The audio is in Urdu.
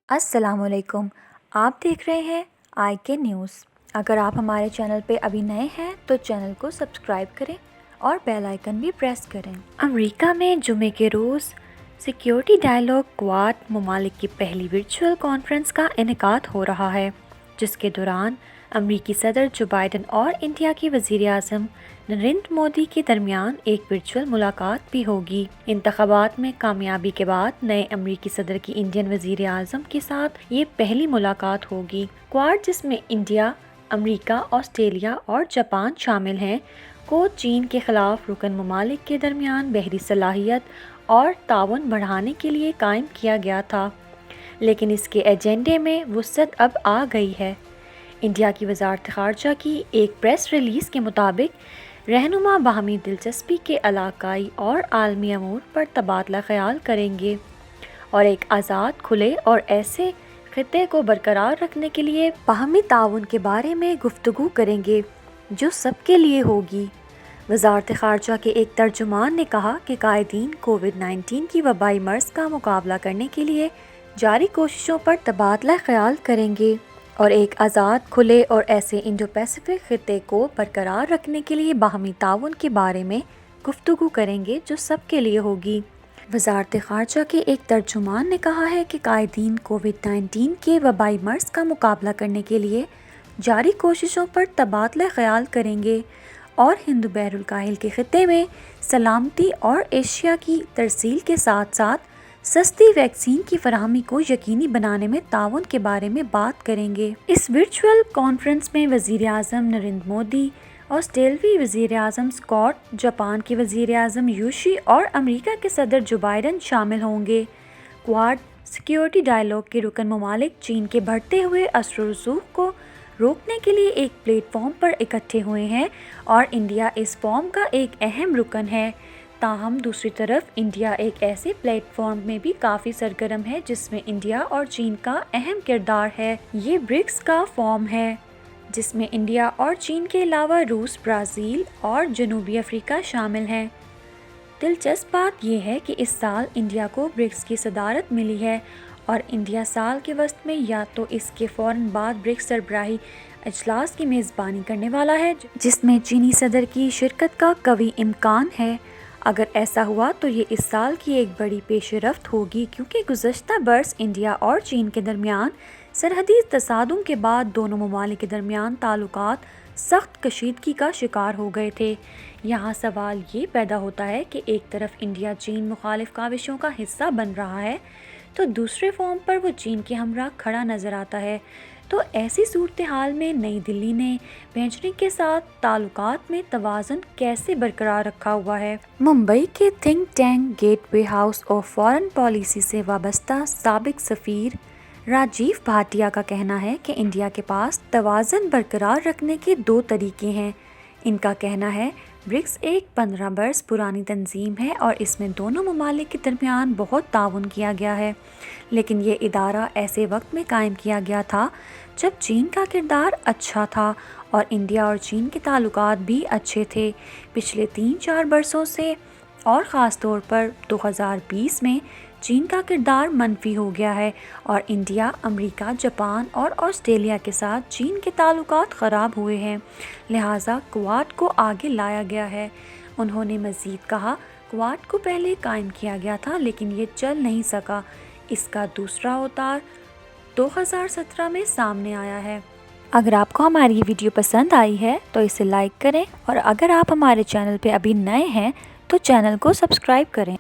السلام علیکم، آپ دیکھ رہے ہیں آئی کے نیوز۔ اگر آپ ہمارے چینل پہ ابھی نئے ہیں تو چینل کو سبسکرائب کریں اور بیل آئیکن بھی پریس کریں۔ امریکہ میں جمعے کے روز سیکیورٹی ڈائیلاگ کواد ممالک کی پہلی ورچوئل کانفرنس کا انعقاد ہو رہا ہے، جس کے دوران امریکی صدر جو بائیڈن اور انڈیا کے وزیر اعظم نریندر مودی کے درمیان ایک ورچوئل ملاقات بھی ہوگی۔ انتخابات میں کامیابی کے بعد نئے امریکی صدر کی انڈین وزیر اعظم کے ساتھ یہ پہلی ملاقات ہوگی۔ کواد، جس میں انڈیا، امریکہ، آسٹریلیا اور جاپان شامل ہیں، کو چین کے خلاف رکن ممالک کے درمیان بحری صلاحیت اور تعاون بڑھانے کے لیے قائم کیا گیا تھا، لیکن اس کے ایجنڈے میں وسعت اب آ گئی ہے۔ انڈیا کی وزارت خارجہ کی ایک پریس ریلیز کے مطابق رہنما باہمی دلچسپی کے علاقائی اور عالمی امور پر تبادلہ خیال کریں گے اور ایک آزاد، کھلے اور ایسے خطے کو برقرار رکھنے کے لیے باہمی تعاون کے بارے میں گفتگو کریں گے جو سب کے لیے ہوگی۔ وزارت خارجہ کے ایک ترجمان نے کہا کہ قائدین کووڈ-19 کی وبائی مرض کا مقابلہ کرنے کے لیے جاری کوششوں پر تبادلہ خیال کریں گے اور ایک آزاد، کھلے اور ایسے انڈو پیسفک خطے کو برقرار رکھنے کے لیے باہمی تعاون کے بارے میں گفتگو کریں گے جو سب کے لیے ہوگی۔ وزارت خارجہ کے ایک ترجمان نے کہا ہے کہ قائدین کووڈ-19 کے وبائی مرض کا مقابلہ کرنے کے لیے جاری کوششوں پر تبادلہ خیال کریں گے اور ہند بحر الکاہل کے خطے میں سلامتی اور ایشیا کی ترسیل کے ساتھ ساتھ سستی ویکسین کی فراہمی کو یقینی بنانے میں تعاون کے بارے میں بات کریں گے۔ اس ورچوئل کانفرنس میں وزیر اعظم نریندر مودی، آسٹریلوی وزیر اعظم اسکاٹ، جاپان کے وزیر اعظم یوشی اور امریکہ کے صدر جو بائیڈن شامل ہوں گے۔ کواد سیکیورٹی ڈائیلاگ کے رکن ممالک چین کے بڑھتے ہوئے اثر و رسوخ کو روکنے کے لیے ایک پلیٹ فارم پر اکٹھے ہوئے ہیں اور انڈیا اس فورم کا ایک اہم رکن ہے۔ تاہم دوسری طرف انڈیا ایک ایسے پلیٹ فارم میں بھی کافی سرگرم ہے جس میں انڈیا اور چین کا اہم کردار ہے۔ یہ برکس کا فورم ہے جس میں انڈیا اور چین کے علاوہ روس، برازیل اور جنوبی افریقہ شامل ہیں۔ دلچسپ بات یہ ہے کہ اس سال انڈیا کو برکس کی صدارت ملی ہے اور انڈیا سال کے وسط میں یا تو اس کے فوراً بعد برکس سربراہی اجلاس کی میزبانی کرنے والا ہے جس میں چینی صدر کی شرکت کا قوی امکان ہے۔ اگر ایسا ہوا تو یہ اس سال کی ایک بڑی پیش رفت ہوگی، کیونکہ گزشتہ برس انڈیا اور چین کے درمیان سرحدی تصادم کے بعد دونوں ممالک کے درمیان تعلقات سخت کشیدگی کا شکار ہو گئے تھے۔ یہاں سوال یہ پیدا ہوتا ہے کہ ایک طرف انڈیا چین مخالف کاوشوں کا حصہ بن رہا ہے تو دوسرے فارم پر وہ چین کے ہمراہ کھڑا نظر آتا ہے، تو ایسی صورتحال میں نئی دلی نے بیجنگ کے ساتھ تعلقات میں توازن کیسے برقرار رکھا ہوا ہے؟ ممبئی کے think tank gateway house of foreign policy سے وابستہ سابق سفیر راجیو بھاٹیا کا کہنا ہے کہ انڈیا کے پاس توازن برقرار رکھنے کے دو طریقے ہیں۔ ان کا کہنا ہے برکس ایک 15 برس پرانی تنظیم ہے اور اس میں دونوں ممالک کے درمیان بہت تعاون کیا گیا ہے، لیکن یہ ادارہ ایسے وقت میں قائم کیا گیا تھا جب چین کا کردار اچھا تھا اور انڈیا اور چین کے تعلقات بھی اچھے تھے۔ پچھلے 3-4 برسوں سے اور خاص طور پر 2020 میں چین کا کردار منفی ہو گیا ہے اور انڈیا، امریکہ، جاپان اور آسٹریلیا کے ساتھ چین کے تعلقات خراب ہوئے ہیں، لہٰذا کواد کو آگے لایا گیا ہے۔ انہوں نے مزید کہا، کواد کو پہلے قائم کیا گیا تھا لیکن یہ چل نہیں سکا۔ اس کا دوسرا اوتار 2017 میں سامنے آیا ہے۔ اگر آپ کو ہماری یہ ویڈیو پسند آئی ہے تو اسے لائک کریں اور اگر آپ ہمارے چینل پہ ابھی نئے ہیں تو چینل کو سبسکرائب کریں۔